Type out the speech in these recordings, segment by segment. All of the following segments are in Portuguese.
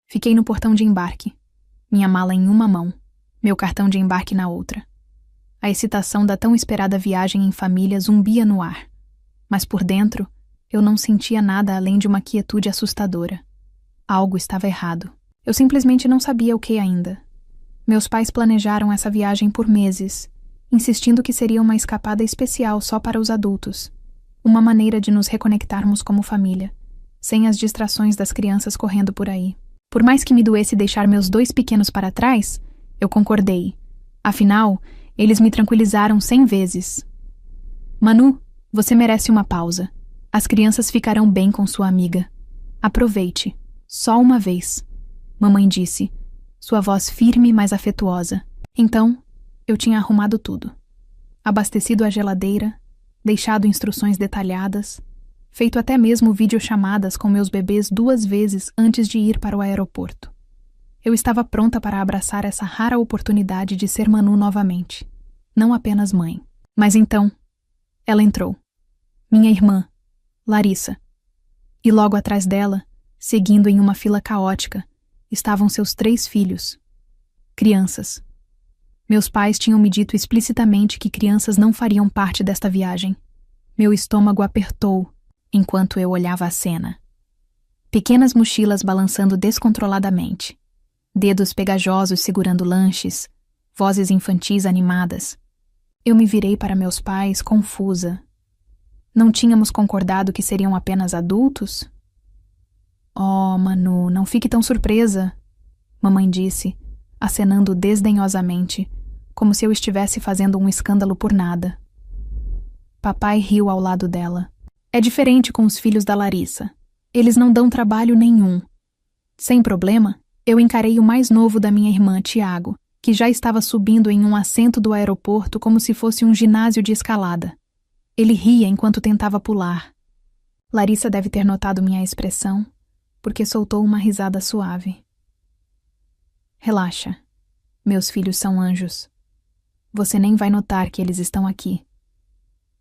Fiquei no portão de embarque, minha mala em uma mão, meu cartão de embarque na outra. A excitação da tão esperada viagem em família zumbia no ar, mas por dentro eu não sentia nada além de uma quietude assustadora. Algo estava errado. Eu simplesmente não sabia o que ainda. Meus pais planejaram essa viagem por meses, insistindo que seria uma escapada especial só para os adultos, uma maneira de nos reconectarmos como família, sem as distrações das crianças correndo por aí. Por mais que me doesse deixar meus 2 pequenos para trás, eu concordei. Afinal, eles me tranquilizaram 100 vezes. Manu, você merece uma pausa. As crianças ficarão bem com sua amiga. Aproveite. Só uma vez. Mamãe disse, sua voz firme, mas afetuosa. Então, eu tinha arrumado tudo. Abastecido a geladeira, deixado instruções detalhadas, feito até mesmo videochamadas com meus bebês 2 vezes antes de ir para o aeroporto. Eu estava pronta para abraçar essa rara oportunidade de ser Manu novamente, não apenas mãe. Mas então, ela entrou. Minha irmã, Larissa. E logo atrás dela, seguindo em uma fila caótica, estavam seus 3 filhos. Crianças. Meus pais tinham me dito explicitamente que crianças não fariam parte desta viagem. Meu estômago apertou enquanto eu olhava a cena. Pequenas mochilas balançando descontroladamente. Dedos pegajosos segurando lanches, vozes infantis animadas. Eu me virei para meus pais, confusa. Não tínhamos concordado que seriam apenas adultos? Oh, Manu, não fique tão surpresa, mamãe disse, acenando desdenhosamente, como se eu estivesse fazendo um escândalo por nada. Papai riu ao lado dela. É diferente com os filhos da Larissa. Eles não dão trabalho nenhum. Sem problema, eu encarei o mais novo da minha irmã, Tiago, que já estava subindo em um assento do aeroporto como se fosse um ginásio de escalada. Ele ria enquanto tentava pular. Larissa deve ter notado minha expressão, porque soltou uma risada suave. Relaxa. Meus filhos são anjos. Você nem vai notar que eles estão aqui.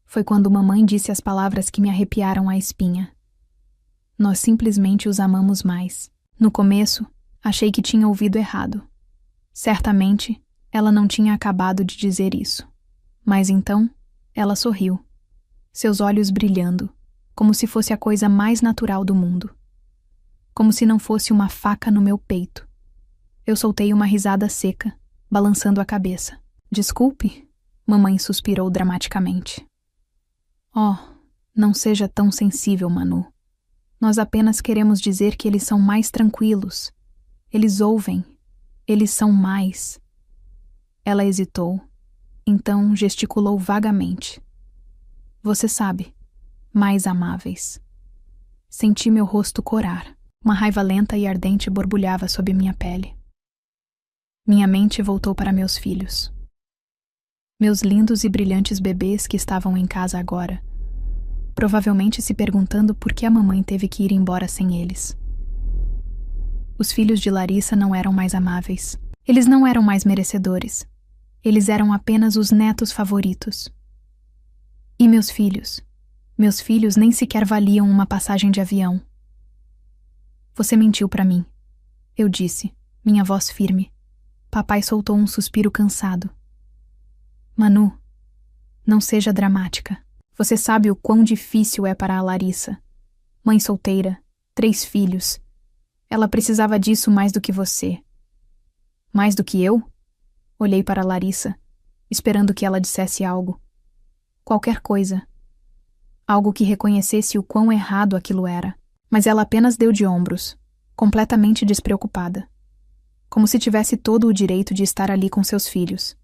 Foi quando mamãe disse as palavras que me arrepiaram a espinha. Nós simplesmente os amamos mais. No começo, achei que tinha ouvido errado. Certamente, ela não tinha acabado de dizer isso. Mas então, ela sorriu. Seus olhos brilhando, como se fosse a coisa mais natural do mundo. Como se não fosse uma faca no meu peito. Eu soltei uma risada seca, balançando a cabeça. Desculpe, mamãe suspirou dramaticamente. Oh, não seja tão sensível, Manu. Nós apenas queremos dizer que eles são mais tranquilos. Eles ouvem. Eles são mais. Ela hesitou, então gesticulou vagamente. Você sabe, mais amáveis. Senti meu rosto corar. Uma raiva lenta e ardente borbulhava sob minha pele. Minha mente voltou para meus filhos. Meus lindos e brilhantes bebês que estavam em casa agora, provavelmente se perguntando por que a mamãe teve que ir embora sem eles. Os filhos de Larissa não eram mais amáveis. Eles não eram mais merecedores. Eles eram apenas os netos favoritos. E meus filhos? Meus filhos nem sequer valiam uma passagem de avião. Você mentiu para mim, eu disse, minha voz firme. Papai soltou um suspiro cansado. Manu, não seja dramática. Você sabe o quão difícil é para a Larissa. Mãe solteira, 3 filhos. Ela precisava disso mais do que você. Mais do que eu? Olhei para Larissa, esperando que ela dissesse algo. Qualquer coisa. Algo que reconhecesse o quão errado aquilo era. Mas ela apenas deu de ombros, completamente despreocupada. Como se tivesse todo o direito de estar ali com seus filhos,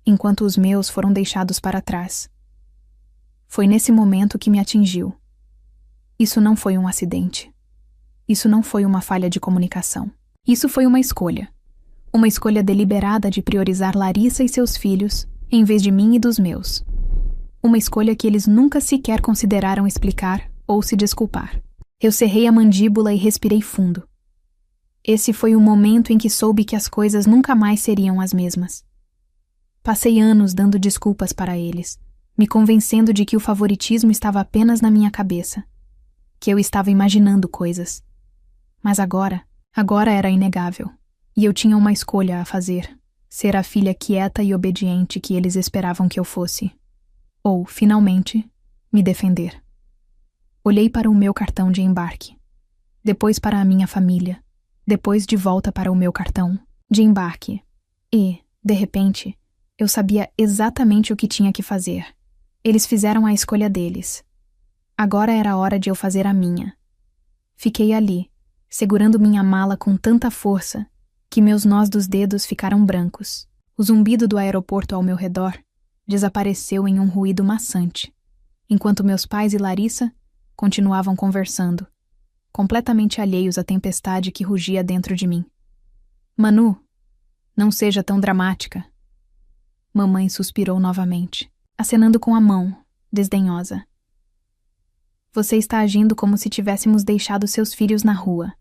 enquanto os meus foram deixados para trás. Foi nesse momento que me atingiu. Isso não foi um acidente. Isso não foi uma falha de comunicação. Isso foi uma escolha. Uma escolha deliberada de priorizar Larissa e seus filhos, em vez de mim e dos meus. Uma escolha que eles nunca sequer consideraram explicar ou se desculpar. Eu cerrei a mandíbula e respirei fundo. Esse foi o momento em que soube que as coisas nunca mais seriam as mesmas. Passei anos dando desculpas para eles, me convencendo de que o favoritismo estava apenas na minha cabeça, que eu estava imaginando coisas. Mas agora Agora era inegável, e eu tinha uma escolha a fazer: ser a filha quieta e obediente que eles esperavam que eu fosse. Ou, finalmente, me defender. Olhei para o meu cartão de embarque, depois para a minha família, depois de volta para o meu cartão de embarque. E, de repente, eu sabia exatamente o que tinha que fazer. Eles fizeram a escolha deles. Agora era a hora de eu fazer a minha. Fiquei ali, segurando minha mala com tanta força que meus nós dos dedos ficaram brancos. O zumbido do aeroporto ao meu redor desapareceu em um ruído maçante, enquanto meus pais e Larissa continuavam conversando, completamente alheios à tempestade que rugia dentro de mim. Manu, não seja tão dramática. Mamãe suspirou novamente, acenando com a mão, desdenhosa. Você está agindo como se tivéssemos deixado seus filhos na rua.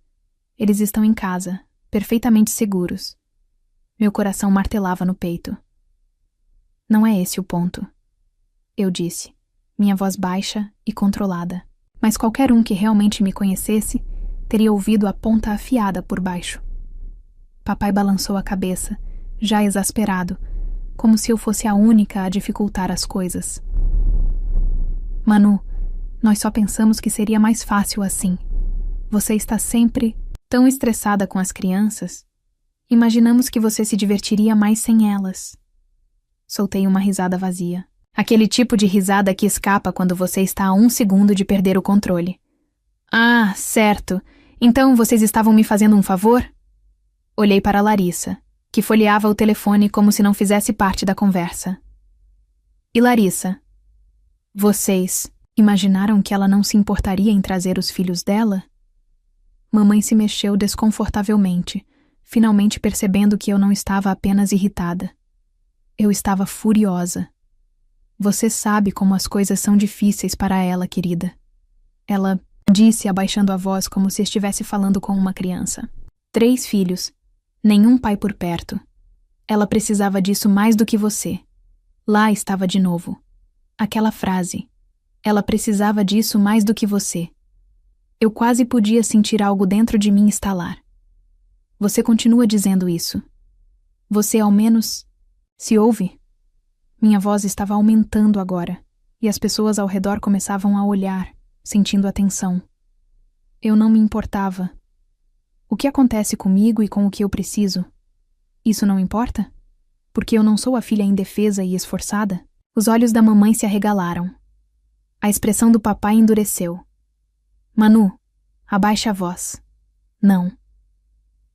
Eles estão em casa, perfeitamente seguros. Meu coração martelava no peito. Não é esse o ponto, eu disse, minha voz baixa e controlada. Mas qualquer um que realmente me conhecesse teria ouvido a ponta afiada por baixo. Papai balançou a cabeça, já exasperado, como se eu fosse a única a dificultar as coisas. Manu, nós só pensamos que seria mais fácil assim. Você está sempre tão estressada com as crianças. Imaginamos que você se divertiria mais sem elas. Soltei uma risada vazia. Aquele tipo de risada que escapa quando você está a 1 segundo de perder o controle. Ah, certo. Então vocês estavam me fazendo um favor? Olhei para Larissa, que folheava o telefone como se não fizesse parte da conversa. E Larissa? Vocês imaginaram que ela não se importaria em trazer os filhos dela? Mamãe se mexeu desconfortavelmente, finalmente percebendo que eu não estava apenas irritada. Eu estava furiosa. Você sabe como as coisas são difíceis para ela, querida. Ela disse, abaixando a voz como se estivesse falando com uma criança. 3 filhos, nenhum pai por perto. Ela precisava disso mais do que você. Lá estava de novo. Aquela frase. Ela precisava disso mais do que você. Eu quase podia sentir algo dentro de mim estalar. Você continua dizendo isso. Você ao menos se ouve? Minha voz estava aumentando agora, e as pessoas ao redor começavam a olhar, sentindo a tensão. Eu não me importava. O que acontece comigo e com o que eu preciso? Isso não importa? Porque eu não sou a filha indefesa e esforçada? Os olhos da mamãe se arregalaram. A expressão do papai endureceu. Manu, abaixe a voz. Não.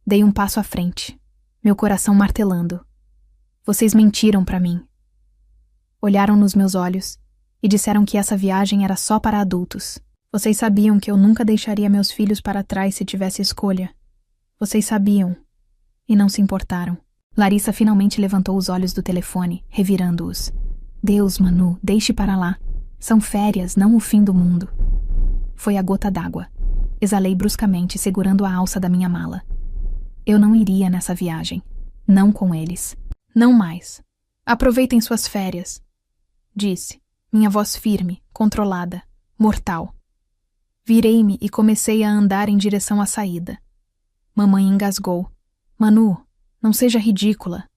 Dei um passo à frente, meu coração martelando. Vocês mentiram para mim. Olharam nos meus olhos e disseram que essa viagem era só para adultos. Vocês sabiam que eu nunca deixaria meus filhos para trás se tivesse escolha. Vocês sabiam e não se importaram. Larissa finalmente levantou os olhos do telefone, revirando-os. Deus, Manu, deixe para lá. São férias, não o fim do mundo. Foi a gota d'água. Exalei bruscamente, segurando a alça da minha mala. Eu não iria nessa viagem. Não com eles. Não mais. Aproveitem suas férias. Disse, minha voz firme, controlada, mortal. Virei-me e comecei a andar em direção à saída. Mamãe engasgou. Manu, não seja ridícula.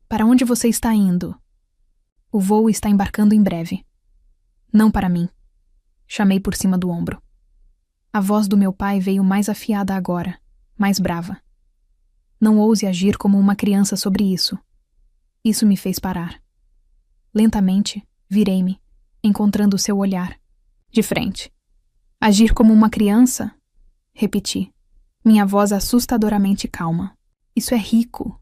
Para onde você está indo? O voo está embarcando em breve. Não para mim. Chamei por cima do ombro. A voz do meu pai veio mais afiada agora, mais brava. Não ouse agir como uma criança sobre isso. Isso me fez parar. Lentamente, virei-me, encontrando o seu olhar. De frente. Agir como uma criança? Repeti, minha voz assustadoramente calma. Isso é rico.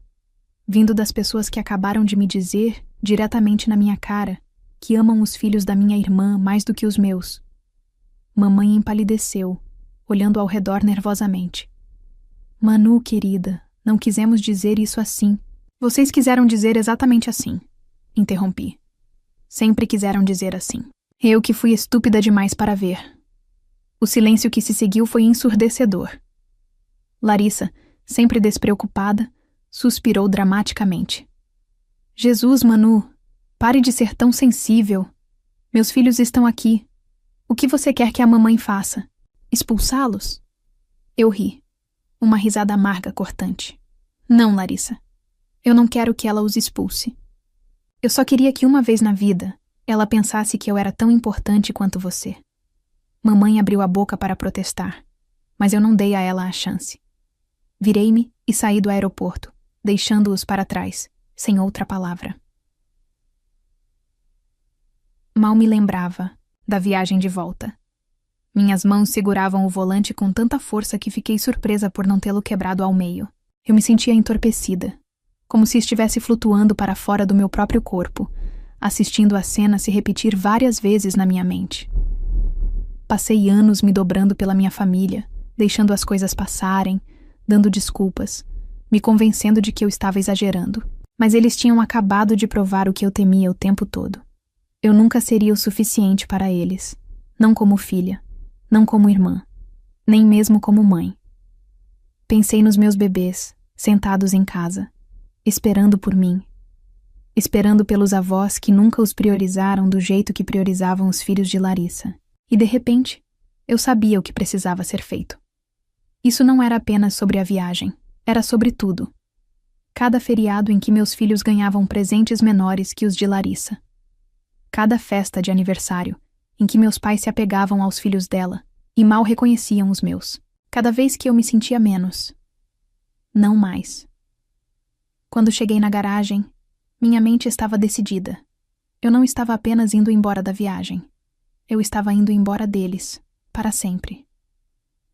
Vindo das pessoas que acabaram de me dizer, diretamente na minha cara, que amam os filhos da minha irmã mais do que os meus. Mamãe empalideceu, olhando ao redor nervosamente. Manu, querida, não quisemos dizer isso assim. Vocês quiseram dizer exatamente assim, interrompi. Sempre quiseram dizer assim. Eu que fui estúpida demais para ver. O silêncio que se seguiu foi ensurdecedor. Larissa, sempre despreocupada, suspirou dramaticamente. Jesus, Manu, pare de ser tão sensível. Meus filhos estão aqui. O que você quer que a mamãe faça? Expulsá-los? Eu ri. Uma risada amarga cortante. Não, Larissa. Eu não quero que ela os expulse. Eu só queria que uma vez na vida ela pensasse que eu era tão importante quanto você. Mamãe abriu a boca para protestar, mas eu não dei a ela a chance. Virei-me e saí do aeroporto, deixando-os para trás, sem outra palavra. Mal me lembrava da viagem de volta. Minhas mãos seguravam o volante com tanta força que fiquei surpresa por não tê-lo quebrado ao meio. Eu me sentia entorpecida, como se estivesse flutuando para fora do meu próprio corpo, assistindo a cena se repetir várias vezes na minha mente. Passei anos me dobrando pela minha família, deixando as coisas passarem, dando desculpas, me convencendo de que eu estava exagerando. Mas eles tinham acabado de provar o que eu temia o tempo todo. Eu nunca seria o suficiente para eles, não como filha, não como irmã, nem mesmo como mãe. Pensei nos meus bebês, sentados em casa, esperando por mim, esperando pelos avós que nunca os priorizaram do jeito que priorizavam os filhos de Larissa. E de repente, eu sabia o que precisava ser feito. Isso não era apenas sobre a viagem, era sobre tudo. Cada feriado em que meus filhos ganhavam presentes menores que os de Larissa. Cada festa de aniversário em que meus pais se apegavam aos filhos dela e mal reconheciam os meus. Cada vez que eu me sentia menos. Não mais. Quando cheguei na garagem, minha mente estava decidida. Eu não estava apenas indo embora da viagem. Eu estava indo embora deles, para sempre.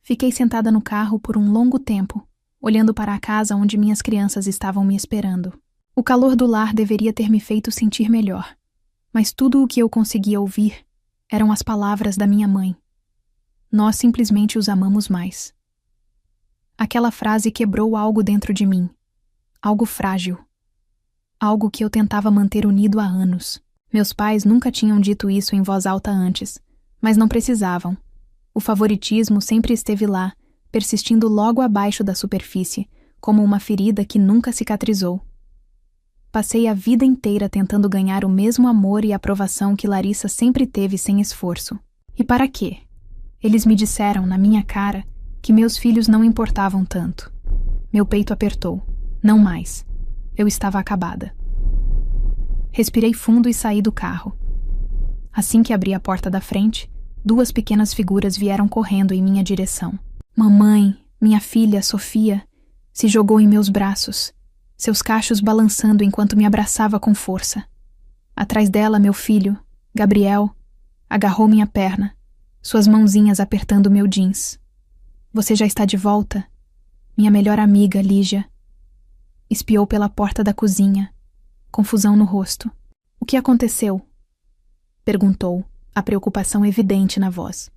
Fiquei sentada no carro por um longo tempo, olhando para a casa onde minhas crianças estavam me esperando. O calor do lar deveria ter me feito sentir melhor, mas tudo o que eu conseguia ouvir eram as palavras da minha mãe. Nós simplesmente os amamos mais. Aquela frase quebrou algo dentro de mim, algo frágil, algo que eu tentava manter unido há anos. Meus pais nunca tinham dito isso em voz alta antes, mas não precisavam. O favoritismo sempre esteve lá, persistindo logo abaixo da superfície, como uma ferida que nunca cicatrizou. Passei a vida inteira tentando ganhar o mesmo amor e aprovação que Larissa sempre teve sem esforço. E para quê? Eles me disseram, na minha cara, que meus filhos não importavam tanto. Meu peito apertou. Não mais. Eu estava acabada. Respirei fundo e saí do carro. Assim que abri a porta da frente, 2 pequenas figuras vieram correndo em minha direção. Mamãe, minha filha, Sofia, se jogou em meus braços, seus cachos balançando enquanto me abraçava com força. Atrás dela, meu filho, Gabriel, agarrou minha perna, suas mãozinhas apertando meu jeans. Você já está de volta? Minha melhor amiga, Lígia. Espiou pela porta da cozinha, confusão no rosto. O que aconteceu? Perguntou, a preocupação evidente na voz.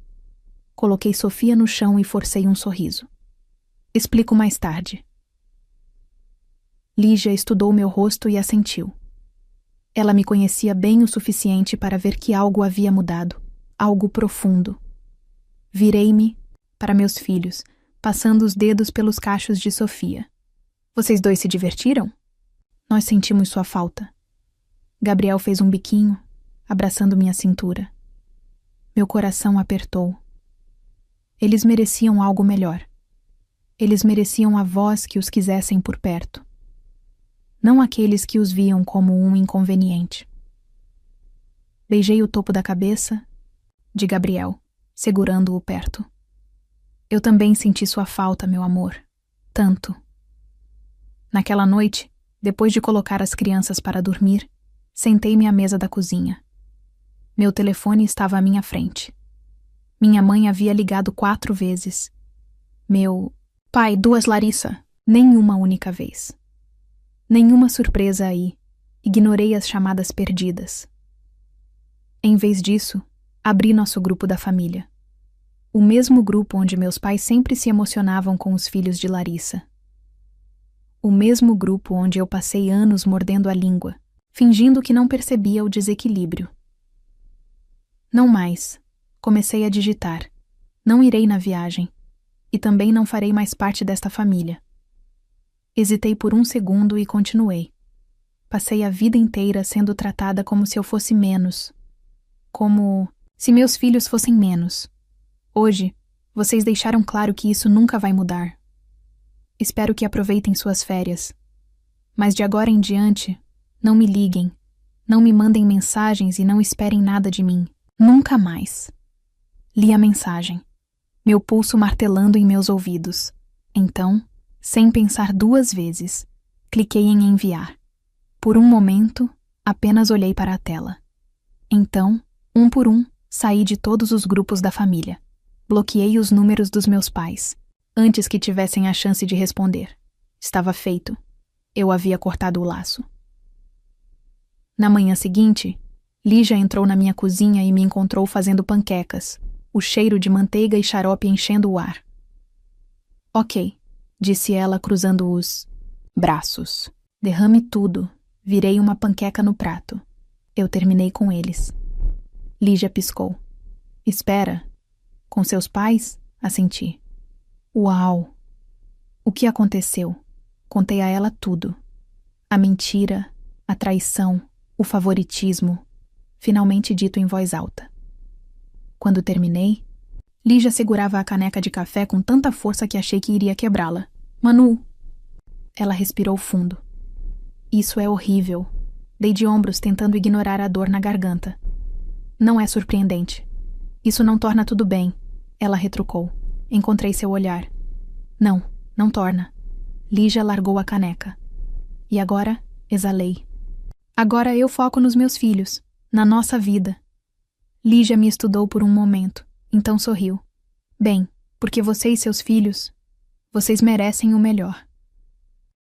Coloquei Sofia no chão e forcei um sorriso. Explico mais tarde. Lígia estudou meu rosto e assentiu. Ela me conhecia bem o suficiente para ver que algo havia mudado, algo profundo. Virei-me para meus filhos, passando os dedos pelos cachos de Sofia. Vocês 2 se divertiram? Nós sentimos sua falta. Gabriel fez um biquinho, abraçando minha cintura. Meu coração apertou. Eles mereciam algo melhor. Eles mereciam avós que os quisessem por perto. Não aqueles que os viam como um inconveniente. Beijei o topo da cabeça de Gabriel, segurando-o perto. Eu também senti sua falta, meu amor. Tanto. Naquela noite, depois de colocar as crianças para dormir, sentei-me à mesa da cozinha. Meu telefone estava à minha frente. Minha mãe havia ligado 4 vezes. Meu pai, 2 Larissa, nenhuma única vez. Nenhuma surpresa aí. Ignorei as chamadas perdidas. Em vez disso, abri nosso grupo da família. O mesmo grupo onde meus pais sempre se emocionavam com os filhos de Larissa. O mesmo grupo onde eu passei anos mordendo a língua, fingindo que não percebia o desequilíbrio. Não mais. Comecei a digitar. Não irei na viagem. E também não farei mais parte desta família. Hesitei por um segundo e continuei. Passei a vida inteira sendo tratada como se eu fosse menos. Como se meus filhos fossem menos. Hoje, vocês deixaram claro que isso nunca vai mudar. Espero que aproveitem suas férias. Mas de agora em diante, não me liguem, não me mandem mensagens e não esperem nada de mim. Nunca mais. Li a mensagem, meu pulso martelando em meus ouvidos. Então, sem pensar 2 vezes, cliquei em enviar. Por um momento, apenas olhei para a tela. Então, um por um, saí de todos os grupos da família. Bloqueei os números dos meus pais, antes que tivessem a chance de responder. Estava feito. Eu havia cortado o laço. Na manhã seguinte, Lígia entrou na minha cozinha e me encontrou fazendo panquecas, o cheiro de manteiga e xarope enchendo o ar. Ok, disse ela cruzando os braços. Derrame tudo. Virei uma panqueca no prato. Eu terminei com eles. Lígia piscou. Espera. Com seus pais? Assenti. Uau! O que aconteceu? Contei a ela tudo. A mentira, a traição, o favoritismo, finalmente dito em voz alta. Quando terminei, Lígia segurava a caneca de café com tanta força que achei que iria quebrá-la. Manu! Ela respirou fundo. Isso é horrível. Dei de ombros tentando ignorar a dor na garganta. Não é surpreendente. Isso não torna tudo bem. Ela retrucou. Encontrei seu olhar. Não, não torna. Lígia largou a caneca. E agora, exalei. Agora eu foco nos meus filhos, na nossa vida. Lígia me estudou por um momento, então sorriu. Bem, porque você e seus filhos, vocês merecem o melhor.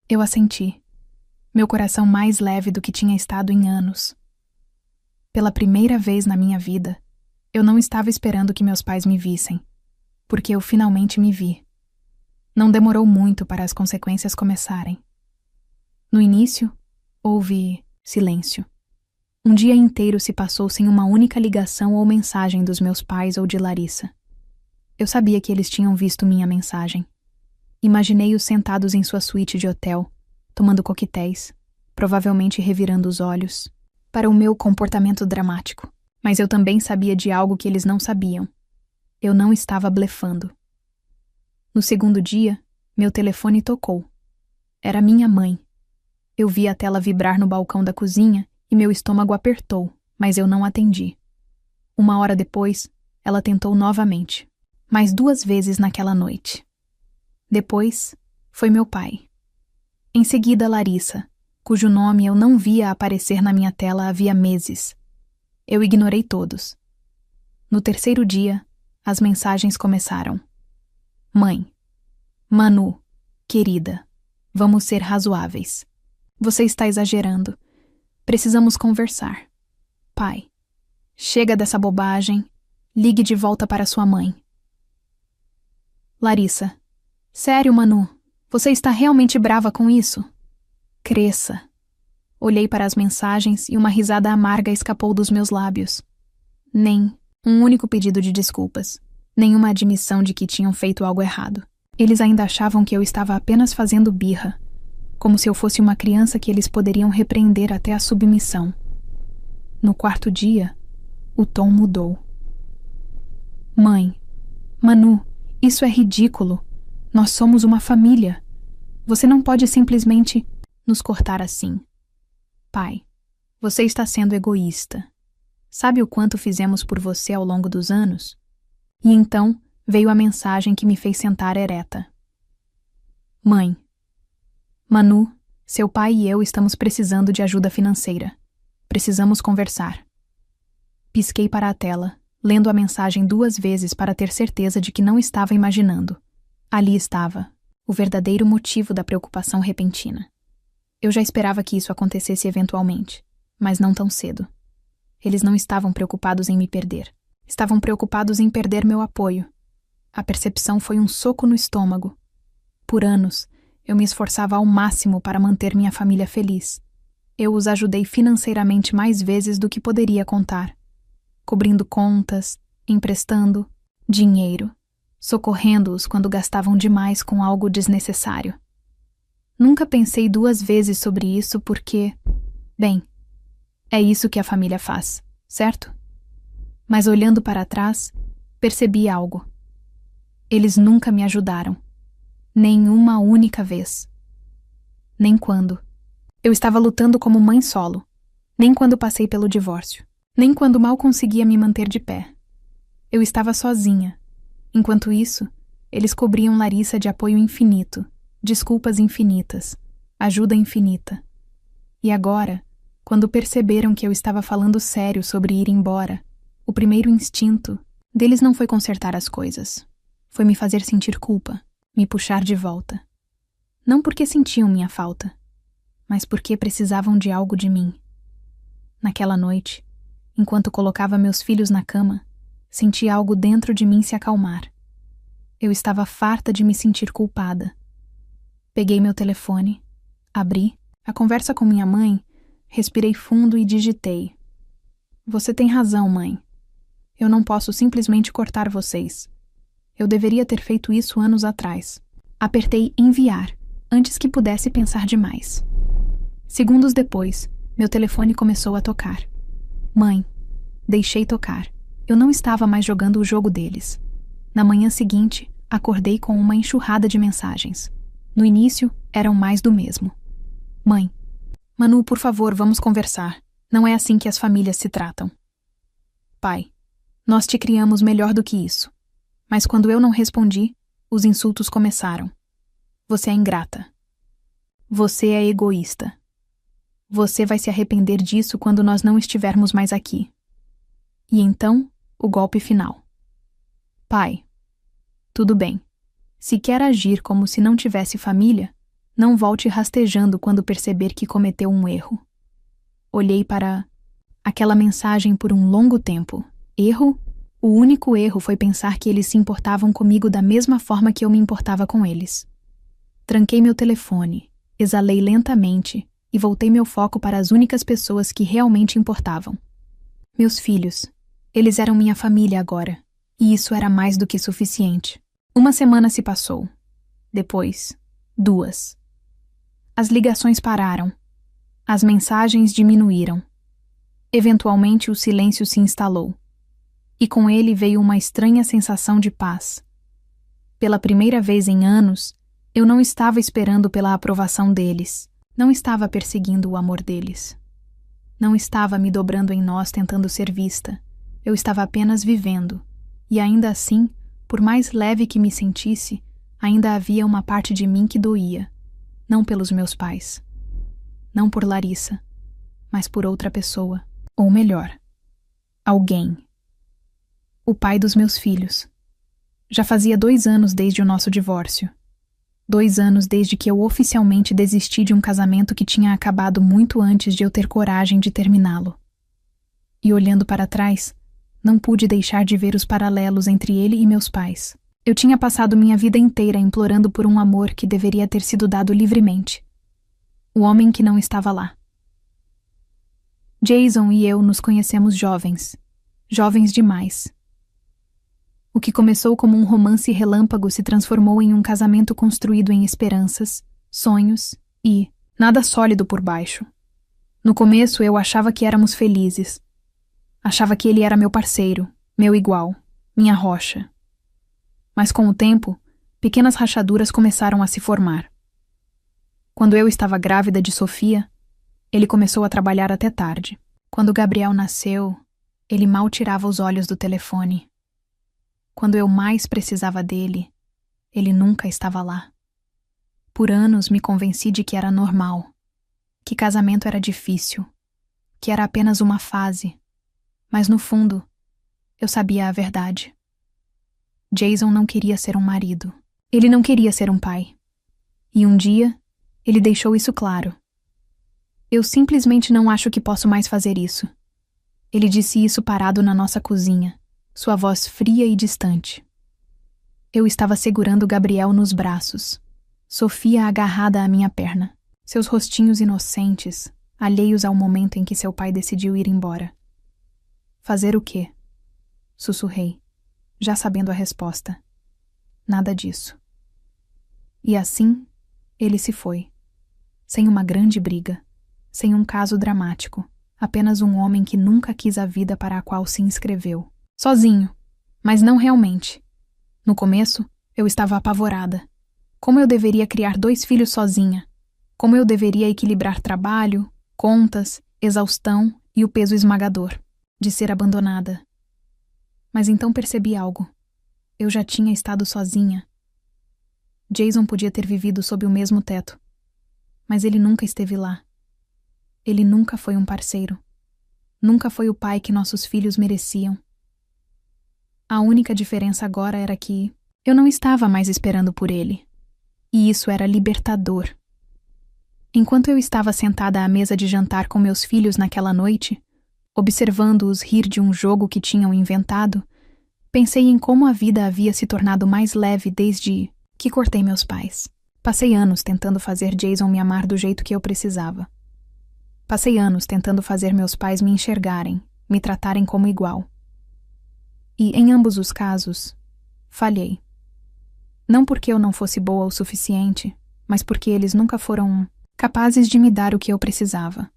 Eu assenti. Meu coração mais leve do que tinha estado em anos. Pela primeira vez na minha vida, eu não estava esperando que meus pais me vissem, porque eu finalmente me vi. Não demorou muito para as consequências começarem. No início, houve silêncio. Um dia inteiro se passou sem uma única ligação ou mensagem dos meus pais ou de Larissa. Eu sabia que eles tinham visto minha mensagem. Imaginei-os sentados em sua suíte de hotel, tomando coquetéis, provavelmente revirando os olhos, para o meu comportamento dramático. Mas eu também sabia de algo que eles não sabiam. Eu não estava blefando. No segundo dia, meu telefone tocou. Era minha mãe. Eu vi a tela vibrar no balcão da cozinha e meu estômago apertou, mas eu não atendi. 1 hora depois, ela tentou novamente, mais 2 vezes naquela noite. Depois, foi meu pai. Em seguida, Larissa, cujo nome eu não via aparecer na minha tela havia meses. Eu ignorei todos. No 3º dia, as mensagens começaram. Mãe. Manu, querida, vamos ser razoáveis. Você está exagerando. Precisamos conversar. Pai, chega dessa bobagem. Ligue de volta para sua mãe. Larissa. Sério, Manu? Você está realmente brava com isso? Cresça. Olhei para as mensagens e uma risada amarga escapou dos meus lábios. Nem um único pedido de desculpas. Nenhuma admissão de que tinham feito algo errado. Eles ainda achavam que eu estava apenas fazendo birra, como se eu fosse uma criança que eles poderiam repreender até a submissão. No 4º dia, o tom mudou. Mãe, Manu, isso é ridículo. Nós somos uma família. Você não pode simplesmente nos cortar assim. Pai, você está sendo egoísta. Sabe o quanto fizemos por você ao longo dos anos? E então veio a mensagem que me fez sentar ereta. Mãe, Manu, seu pai e eu estamos precisando de ajuda financeira. Precisamos conversar. Pisquei para a tela, lendo a mensagem 2 vezes para ter certeza de que não estava imaginando. Ali estava, o verdadeiro motivo da preocupação repentina. Eu já esperava que isso acontecesse eventualmente, mas não tão cedo. Eles não estavam preocupados em me perder. Estavam preocupados em perder meu apoio. A percepção foi um soco no estômago. Por anos, eu me esforçava ao máximo para manter minha família feliz. Eu os ajudei financeiramente mais vezes do que poderia contar. Cobrindo contas, emprestando dinheiro, socorrendo-os quando gastavam demais com algo desnecessário. Nunca pensei 2 vezes sobre isso porque, bem, é isso que a família faz, certo? Mas olhando para trás, percebi algo. Eles nunca me ajudaram. Nenhuma única vez. Nem quando. Eu estava lutando como mãe solo. Nem quando passei pelo divórcio. Nem quando mal conseguia me manter de pé. Eu estava sozinha. Enquanto isso, eles cobriam Larissa de apoio infinito, desculpas infinitas, ajuda infinita. E agora, quando perceberam que eu estava falando sério sobre ir embora, o primeiro instinto deles não foi consertar as coisas. Foi me fazer sentir culpa, me puxar de volta. Não porque sentiam minha falta, mas porque precisavam de algo de mim. Naquela noite, enquanto colocava meus filhos na cama, senti algo dentro de mim se acalmar. Eu estava farta de me sentir culpada. Peguei meu telefone, abri a conversa com minha mãe, respirei fundo e digitei. Você tem razão, mãe. Eu não posso simplesmente cortar vocês. Eu deveria ter feito isso anos atrás. Apertei enviar, antes que pudesse pensar demais. Segundos depois, meu telefone começou a tocar. Mãe, deixei tocar. Eu não estava mais jogando o jogo deles. Na manhã seguinte, acordei com uma enxurrada de mensagens. No início, eram mais do mesmo. Mãe, Manu, por favor, vamos conversar. Não é assim que as famílias se tratam. Pai, nós te criamos melhor do que isso. Mas quando eu não respondi, os insultos começaram. Você é ingrata. Você é egoísta. Você vai se arrepender disso quando nós não estivermos mais aqui. E então, o golpe final. Pai, tudo bem. Se quer agir como se não tivesse família, não volte rastejando quando perceber que cometeu um erro. Olhei para aquela mensagem por um longo tempo. Erro? O único erro foi pensar que eles se importavam comigo da mesma forma que eu me importava com eles. Tranquei meu telefone, exalei lentamente e voltei meu foco para as únicas pessoas que realmente importavam. Meus filhos. Eles eram minha família agora, e isso era mais do que suficiente. Uma semana se passou. Depois, 2. As ligações pararam. As mensagens diminuíram. Eventualmente o silêncio se instalou. E com ele veio uma estranha sensação de paz. Pela primeira vez em anos, eu não estava esperando pela aprovação deles. Não estava perseguindo o amor deles. Não estava me dobrando em nós tentando ser vista. Eu estava apenas vivendo. E ainda assim, por mais leve que me sentisse, ainda havia uma parte de mim que doía. Não pelos meus pais. Não por Larissa. Mas por outra pessoa. Ou melhor, alguém. O pai dos meus filhos. Já fazia 2 anos desde o nosso divórcio. 2 anos desde que eu oficialmente desisti de um casamento que tinha acabado muito antes de eu ter coragem de terminá-lo. E olhando para trás, não pude deixar de ver os paralelos entre ele e meus pais. Eu tinha passado minha vida inteira implorando por um amor que deveria ter sido dado livremente. O homem que não estava lá. Jason e eu nos conhecemos jovens. Jovens demais. O que começou como um romance relâmpago se transformou em um casamento construído em esperanças, sonhos e nada sólido por baixo. No começo eu achava que éramos felizes. Achava que ele era meu parceiro, meu igual, minha rocha. Mas com o tempo, pequenas rachaduras começaram a se formar. Quando eu estava grávida de Sofia, ele começou a trabalhar até tarde. Quando Gabriel nasceu, ele mal tirava os olhos do telefone. Quando eu mais precisava dele, ele nunca estava lá. Por anos me convenci de que era normal, que casamento era difícil, que era apenas uma fase, mas no fundo, eu sabia a verdade. Jason não queria ser um marido. Ele não queria ser um pai. E um dia, ele deixou isso claro. Eu simplesmente não acho que posso mais fazer isso. Ele disse isso parado na nossa cozinha, sua voz fria e distante. Eu estava segurando Gabriel nos braços, Sofia agarrada à minha perna, seus rostinhos inocentes, alheios ao momento em que seu pai decidiu ir embora. Fazer o quê? Sussurrei, já sabendo a resposta. Nada disso. E assim, ele se foi. Sem uma grande briga, sem um caso dramático, apenas um homem que nunca quis a vida para a qual se inscreveu. Sozinho, mas não realmente. No começo, eu estava apavorada. Como eu deveria criar 2 filhos sozinha. Como eu deveria equilibrar trabalho, contas, exaustão e o peso esmagador de ser abandonada. Mas então percebi algo. Eu já tinha estado sozinha. Jason podia ter vivido sob o mesmo teto, mas ele nunca esteve lá. Ele nunca foi um parceiro. Nunca foi o pai que nossos filhos mereciam. A única diferença agora era que eu não estava mais esperando por ele. E isso era libertador. Enquanto eu estava sentada à mesa de jantar com meus filhos naquela noite, observando-os rir de um jogo que tinham inventado, pensei em como a vida havia se tornado mais leve desde que cortei meus pais. Passei anos tentando fazer Jason me amar do jeito que eu precisava. Passei anos tentando fazer meus pais me enxergarem, me tratarem como igual. E, em ambos os casos, falhei. Não porque eu não fosse boa o suficiente, mas porque eles nunca foram capazes de me dar o que eu precisava.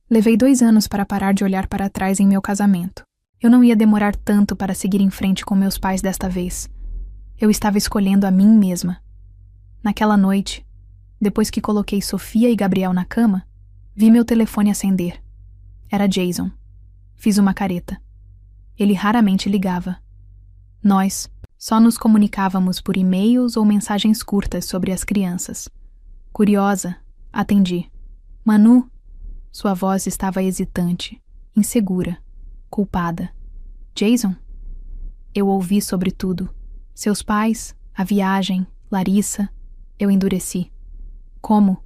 Levei 2 anos para parar de olhar para trás em meu casamento. Eu não ia demorar tanto para seguir em frente com meus pais desta vez. Eu estava escolhendo a mim mesma. Naquela noite, depois que coloquei Sofia e Gabriel na cama, vi meu telefone acender. Era Jason. Fiz uma careta. Ele raramente ligava. Nós só nos comunicávamos por e-mails ou mensagens curtas sobre as crianças. Curiosa, atendi. Manu? Sua voz estava hesitante, insegura, culpada. Jason? Eu ouvi sobre tudo. Seus pais, a viagem, Larissa. Eu endureci. Como?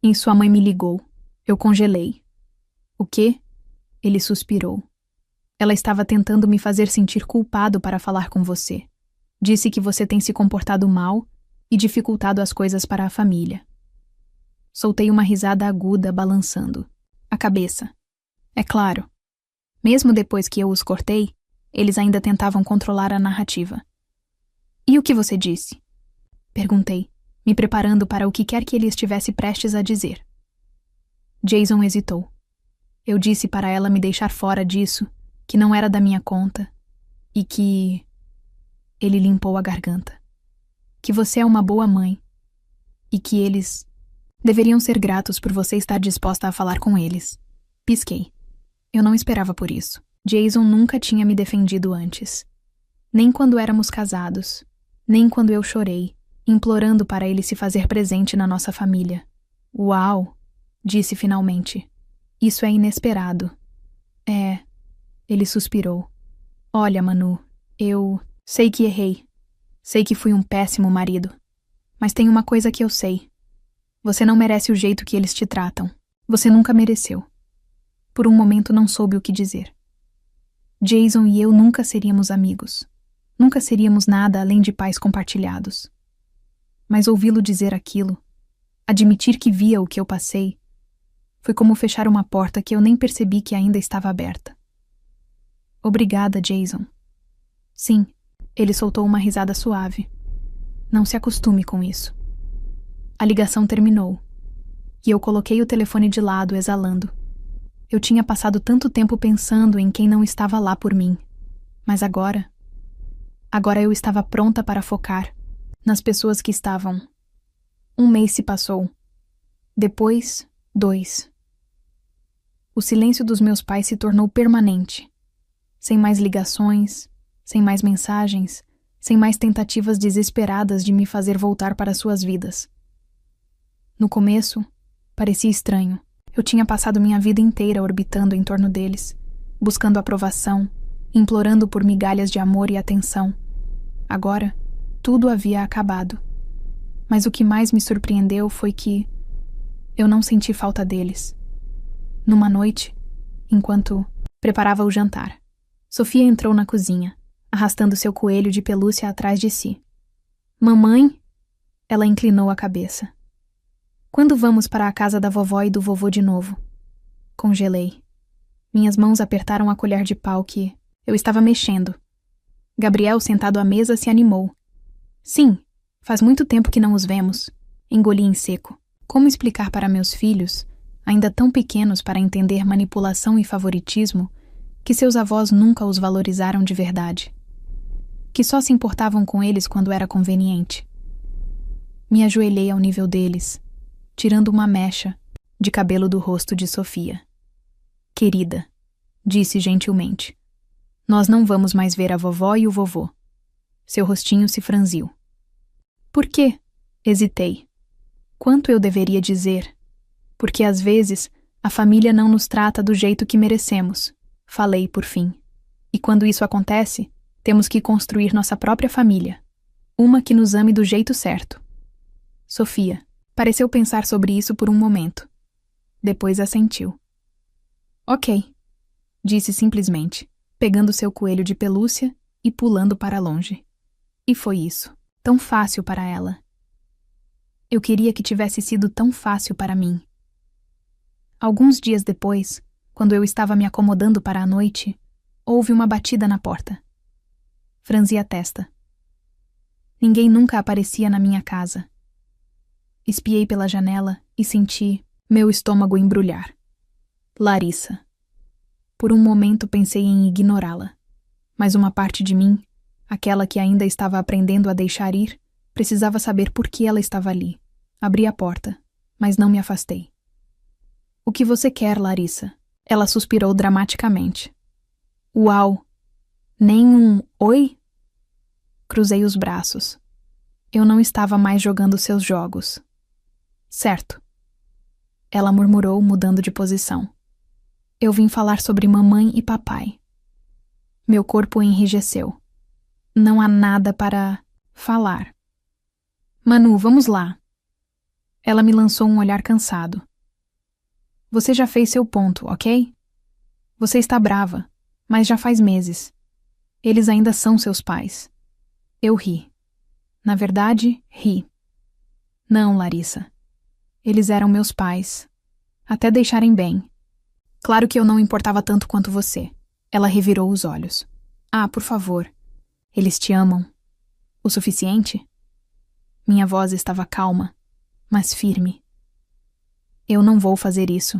E sua mãe me ligou. Eu congelei. O quê? Ele suspirou. Ela estava tentando me fazer sentir culpado para falar com você. Disse que você tem se comportado mal e dificultado as coisas para a família. Soltei uma risada aguda, balançando a cabeça. É claro. Mesmo depois que eu os cortei, eles ainda tentavam controlar a narrativa. E o que você disse? Perguntei, me preparando para o que quer que ele estivesse prestes a dizer. Jason hesitou. Eu disse para ela me deixar fora disso, que não era da minha conta, e que... Ele limpou a garganta. Que você é uma boa mãe, e que eles deveriam ser gratos por você estar disposta a falar com eles. Pisquei. Eu não esperava por isso. Jason nunca tinha me defendido antes. Nem quando éramos casados, nem quando eu chorei, implorando para ele se fazer presente na nossa família. Uau! Disse finalmente. Isso é inesperado. É... Ele suspirou. Olha, Manu, eu sei que errei. Sei que fui um péssimo marido. Mas tem uma coisa que eu sei. Você não merece o jeito que eles te tratam. Você nunca mereceu. Por um momento não soube o que dizer. Jason e eu nunca seríamos amigos. Nunca seríamos nada além de pais compartilhados. Mas ouvi-lo dizer aquilo, admitir que via o que eu passei, foi como fechar uma porta que eu nem percebi que ainda estava aberta. Obrigada, Jason. Sim, ele soltou uma risada suave. Não se acostume com isso. A ligação terminou, e eu coloquei o telefone de lado, exalando. Eu tinha passado tanto tempo pensando em quem não estava lá por mim, mas agora eu estava pronta para focar nas pessoas que estavam. 1 mês se passou. Depois, 2. O silêncio dos meus pais se tornou permanente. Sem mais ligações, sem mais mensagens, sem mais tentativas desesperadas de me fazer voltar para suas vidas. No começo, parecia estranho. Eu tinha passado minha vida inteira orbitando em torno deles, buscando aprovação, implorando por migalhas de amor e atenção. Agora, tudo havia acabado. Mas o que mais me surpreendeu foi que eu não senti falta deles. Numa noite, enquanto preparava o jantar, Sofia entrou na cozinha, arrastando seu coelho de pelúcia atrás de si. Mamãe? Ela inclinou a cabeça. Quando vamos para a casa da vovó e do vovô de novo? Congelei. Minhas mãos apertaram a colher de pau que eu estava mexendo. Gabriel, sentado à mesa, se animou. Sim, faz muito tempo que não os vemos. Engoli em seco. Como explicar para meus filhos, ainda tão pequenos para entender manipulação e favoritismo, que seus avós nunca os valorizaram de verdade? Que só se importavam com eles quando era conveniente? Me ajoelhei ao nível deles, tirando uma mecha de cabelo do rosto de Sofia. Querida, disse gentilmente, nós não vamos mais ver a vovó e o vovô. Seu rostinho se franziu. Por quê? Hesitei. Quanto eu deveria dizer? Porque às vezes a família não nos trata do jeito que merecemos, falei por fim. E quando isso acontece, temos que construir nossa própria família. Uma que nos ame do jeito certo. Sofia pareceu pensar sobre isso por um momento. Depois assentiu. Ok, disse simplesmente, pegando seu coelho de pelúcia e pulando para longe. E foi isso, tão fácil para ela. Eu queria que tivesse sido tão fácil para mim. Alguns dias depois, quando eu estava me acomodando para a noite, houve uma batida na porta. Franzi a testa. Ninguém nunca aparecia na minha casa. Espiei pela janela e senti meu estômago embrulhar. Larissa. Por um momento pensei em ignorá-la, mas uma parte de mim, aquela que ainda estava aprendendo a deixar ir, precisava saber por que ela estava ali. Abri a porta, mas não me afastei. O que você quer, Larissa? Ela suspirou dramaticamente. Uau! Nem um oi? Cruzei os braços. Eu não estava mais jogando seus jogos. Certo. Ela murmurou, mudando de posição. Eu vim falar sobre mamãe e papai. Meu corpo enrijeceu. Não há nada para falar. Manu, vamos lá. Ela me lançou um olhar cansado. Você já fez seu ponto, ok? Você está brava, mas já faz meses. Eles ainda são seus pais. Eu ri. Na verdade, ri. Não, Larissa. Eles eram meus pais. Até deixarem bem. Claro que eu não importava tanto quanto você. Ela revirou os olhos. Ah, por favor. Eles te amam. O suficiente? Minha voz estava calma, mas firme. Eu não vou fazer isso.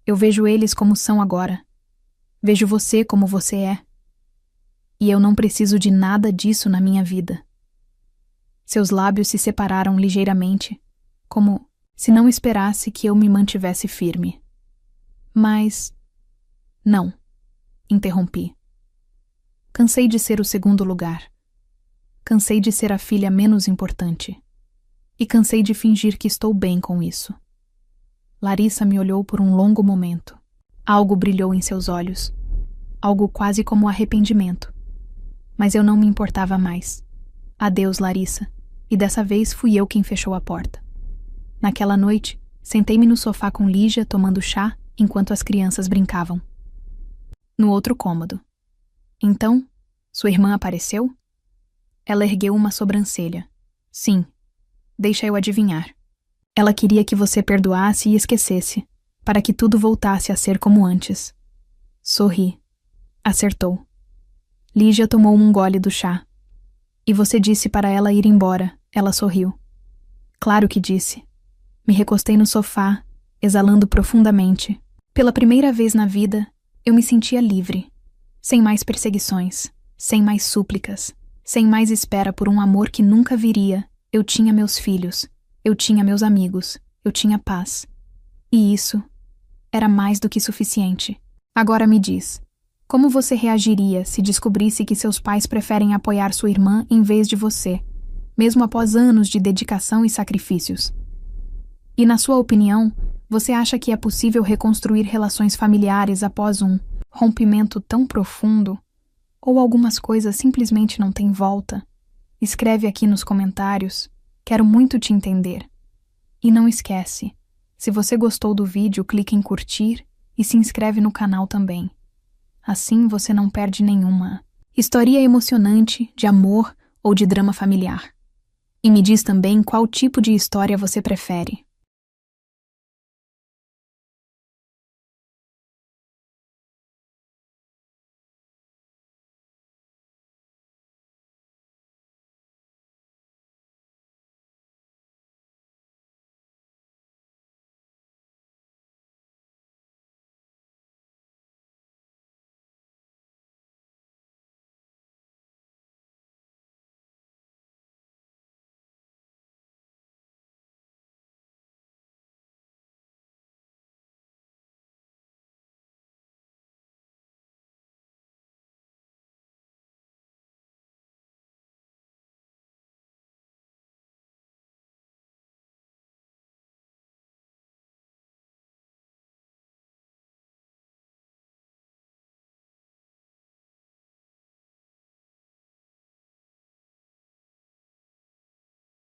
Eu vejo eles como são agora. Vejo você como você é. E eu não preciso de nada disso na minha vida. Seus lábios se separaram ligeiramente, como se não esperasse que eu me mantivesse firme. Mas... Não, interrompi. Cansei de ser o segundo lugar. Cansei de ser a filha menos importante. E cansei de fingir que estou bem com isso. Larissa me olhou por um longo momento. Algo brilhou em seus olhos. Algo quase como arrependimento. Mas eu não me importava mais. Adeus, Larissa. E dessa vez fui eu quem fechou a porta. Naquela noite, sentei-me no sofá com Lígia tomando chá enquanto as crianças brincavam. No outro cômodo. Então, sua irmã apareceu? Ela ergueu uma sobrancelha. Sim. Deixa eu adivinhar. Ela queria que você perdoasse e esquecesse, para que tudo voltasse a ser como antes. Sorri. Acertou. Lígia tomou um gole do chá. E você disse para ela ir embora. Ela sorriu. Claro que disse. Me recostei no sofá, exalando profundamente. Pela primeira vez na vida, eu me sentia livre. Sem mais perseguições, sem mais súplicas, sem mais espera por um amor que nunca viria. Eu tinha meus filhos, eu tinha meus amigos, eu tinha paz. E isso era mais do que suficiente. Agora me diz, como você reagiria se descobrisse que seus pais preferem apoiar sua irmã em vez de você, mesmo após anos de dedicação e sacrifícios? E na sua opinião, você acha que é possível reconstruir relações familiares após um rompimento tão profundo? Ou algumas coisas simplesmente não têm volta? Escreve aqui nos comentários. Quero muito te entender. E não esquece, se você gostou do vídeo, clique em curtir e se inscreve no canal também. Assim você não perde nenhuma história emocionante de amor ou de drama familiar. E me diz também qual tipo de história você prefere.